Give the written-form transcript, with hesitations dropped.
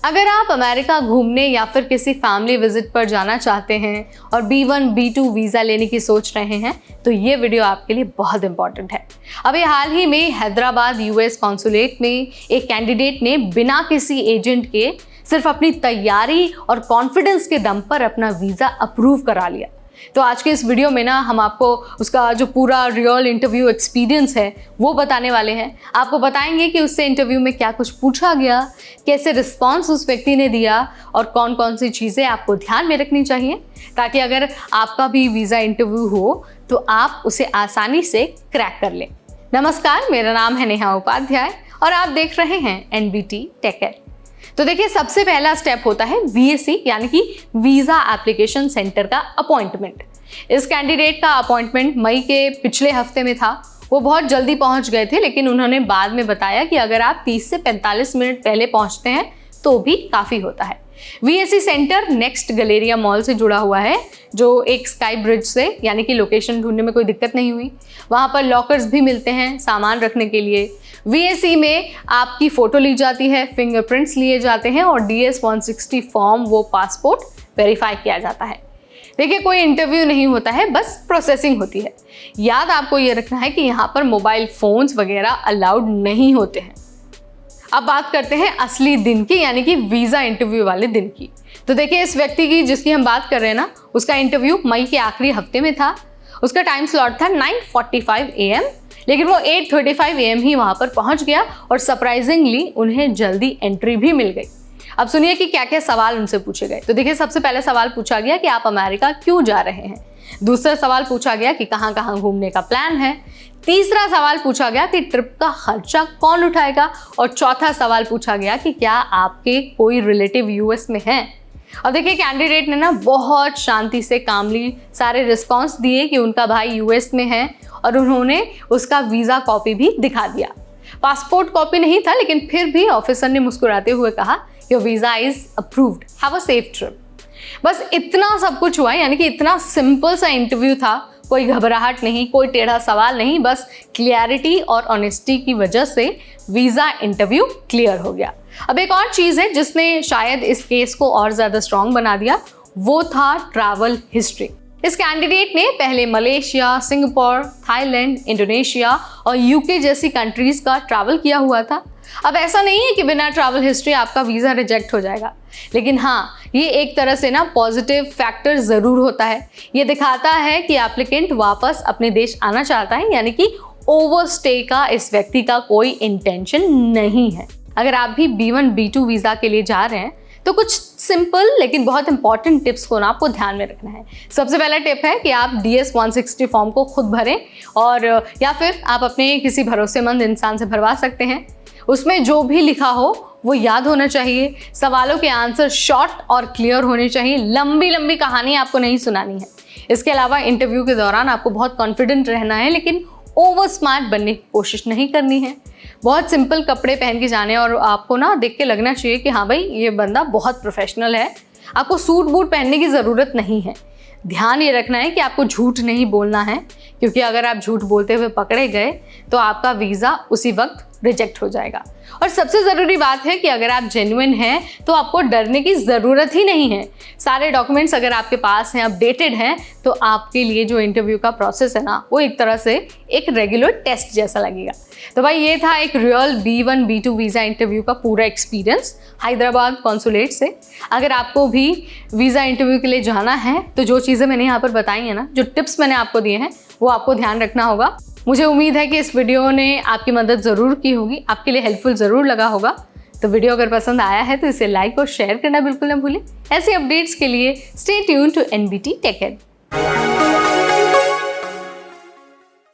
अगर आप अमेरिका घूमने या फिर किसी फैमिली विजिट पर जाना चाहते हैं और B1 B2 वीज़ा लेने की सोच रहे हैं तो ये वीडियो आपके लिए बहुत इंपॉर्टेंट है। अभी हाल ही में हैदराबाद US कॉन्सुलेट में एक कैंडिडेट ने बिना किसी एजेंट के सिर्फ अपनी तैयारी और कॉन्फिडेंस के दम पर अपना वीज़ा अप्रूव करा लिया। तो आज के इस वीडियो में ना हम आपको उसका जो पूरा रियल इंटरव्यू एक्सपीरियंस है वो बताने वाले हैं। आपको बताएंगे कि उससे इंटरव्यू में क्या कुछ पूछा गया, कैसे रिस्पांस उस व्यक्ति ने दिया और कौन कौन सी चीज़ें आपको ध्यान में रखनी चाहिए ताकि अगर आपका भी वीज़ा इंटरव्यू हो तो आप उसे आसानी से क्रैक कर लें। नमस्कार, मेरा नाम है नेहा उपाध्याय और आप देख रहे हैं NBT टेक। तो देखिए, सबसे पहला स्टेप होता है VAC यानी कि वीज़ा एप्लीकेशन सेंटर का अपॉइंटमेंट। इस कैंडिडेट का अपॉइंटमेंट मई के पिछले हफ्ते में था। वो बहुत जल्दी पहुंच गए थे, लेकिन उन्होंने बाद में बताया कि अगर आप 30 से 45 मिनट पहले पहुंचते हैं तो भी काफ़ी होता है। VAC centre next Galleria mall से जुड़ा हुआ है, जो एक स्काई ब्रिज से, यानी कि लोकेशन ढूंढने में कोई दिक्कत नहीं हुई। वहाँ पर लॉकर्स भी मिलते हैं सामान रखने के लिए। VAC में आपकी फ़ोटो ली जाती है, फिंगरप्रिंट्स लिए जाते हैं और DS-160 फॉर्म वो पासपोर्ट वेरीफाई किया जाता है। देखिए, कोई इंटरव्यू नहीं होता है, बस प्रोसेसिंग होती है। याद आपको ये रखना है कि यहाँ पर मोबाइल फ़ोन्स वगैरह अलाउड नहीं होते हैं। अब बात करते हैं असली दिन की, यानी कि वीज़ा इंटरव्यू वाले दिन की। तो देखिए, इस व्यक्ति की जिसकी हम बात कर रहे हैं ना, उसका इंटरव्यू मई के आखिरी हफ्ते में था। उसका टाइम स्लॉट था 9:45 AM, लेकिन वो 8:35 AM ही वहाँ पर पहुँच गया और सरप्राइजिंगली उन्हें जल्दी एंट्री भी मिल गई। अब सुनिए कि क्या क्या सवाल उनसे पूछे गए। तो देखिए, सबसे पहले सवाल पूछा गया कि आप अमेरिका क्यों जा रहे हैं। दूसरा सवाल पूछा गया कि कहाँ कहाँ घूमने का प्लान है। तीसरा सवाल पूछा गया कि ट्रिप का खर्चा कौन उठाएगा। और चौथा सवाल पूछा गया कि क्या आपके कोई रिलेटिव US में है। और देखिए, कैंडिडेट ने ना बहुत शांति से कामली सारे रिस्पॉन्स दिए कि उनका भाई US में है और उन्होंने उसका वीज़ा कॉपी भी दिखा दिया। पासपोर्ट कॉपी नहीं था, लेकिन फिर भी ऑफिसर ने मुस्कुराते हुए कहा your visa is approved, have a safe trip. बस इतना सब कुछ हुआ, यानी कि इतना सिंपल सा इंटरव्यू था। कोई घबराहट नहीं, कोई टेढ़ा सवाल नहीं, बस क्लियरिटी और ऑनेस्टी की वजह से वीज़ा इंटरव्यू क्लियर हो गया। अब एक और चीज़ है जिसने शायद इस केस को और ज़्यादा स्ट्रॉन्ग बना दिया, वो था ट्रैवल हिस्ट्री। इस कैंडिडेट ने पहले मलेशिया, सिंगापुर, थाईलैंड, इंडोनेशिया और UK जैसी कंट्रीज़ का ट्रैवल किया हुआ था। अब ऐसा नहीं है कि बिना ट्रैवल हिस्ट्री आपका वीज़ा रिजेक्ट हो जाएगा, लेकिन हाँ, ये एक तरह से ना पॉजिटिव फैक्टर ज़रूर होता है। ये दिखाता है कि एप्लीकेंट वापस अपने देश आना चाहता है, यानी कि ओवरस्टे का इस व्यक्ति का कोई इंटेंशन नहीं है। अगर आप भी B1 B2 वीज़ा के लिए जा रहे हैं तो कुछ सिंपल लेकिन बहुत इंपॉर्टेंट टिप्स को ना आपको ध्यान में रखना है। सबसे पहला टिप है कि आप DS-160 फॉर्म को खुद भरें, और या फिर आप अपने किसी भरोसेमंद इंसान से भरवा सकते हैं। उसमें जो भी लिखा हो वो याद होना चाहिए। सवालों के आंसर शॉर्ट और क्लियर होने चाहिए। लंबी लंबी कहानी आपको नहीं सुनानी है। इसके अलावा इंटरव्यू के दौरान आपको बहुत कॉन्फिडेंट रहना है, लेकिन ओवर स्मार्ट बनने की कोशिश नहीं करनी है। बहुत सिंपल कपड़े पहन के जाने, और आपको ना देख के लगना चाहिए कि हाँ भाई, ये बंदा बहुत प्रोफेशनल है। आपको सूट बूट पहनने की ज़रूरत नहीं है। ध्यान ये रखना है कि आपको झूठ नहीं बोलना है, क्योंकि अगर आप झूठ बोलते हुए पकड़े गए तो आपका वीज़ा उसी वक्त रिजेक्ट हो जाएगा। और सबसे ज़रूरी बात है कि अगर आप जेन्युइन हैं तो आपको डरने की ज़रूरत ही नहीं है। सारे डॉक्यूमेंट्स अगर आपके पास हैं, अपडेटेड हैं, तो आपके लिए जो इंटरव्यू का प्रोसेस है ना, वो एक तरह से एक रेगुलर टेस्ट जैसा लगेगा। तो भाई, ये था एक real B1 B2 visa interview का पूरा एक्सपीरियंस हैदराबाद कॉन्सुलेट से। अगर आपको भी वीज़ा इंटरव्यू के लिए जाना है तो जो चीज़ें मैंने यहाँ पर बताई हैं ना, जो टिप्स मैंने आपको दिए हैं, वो आपको ध्यान रखना होगा। मुझे उम्मीद है कि इस वीडियो ने आपकी मदद ज़रूर की होगी, आपके लिए हेल्पफुल ज़रूर लगा होगा। तो वीडियो अगर पसंद आया है तो इसे लाइक और शेयर करना बिल्कुल ना भूलें। ऐसे अपडेट्स के लिए stay tuned to NBT take.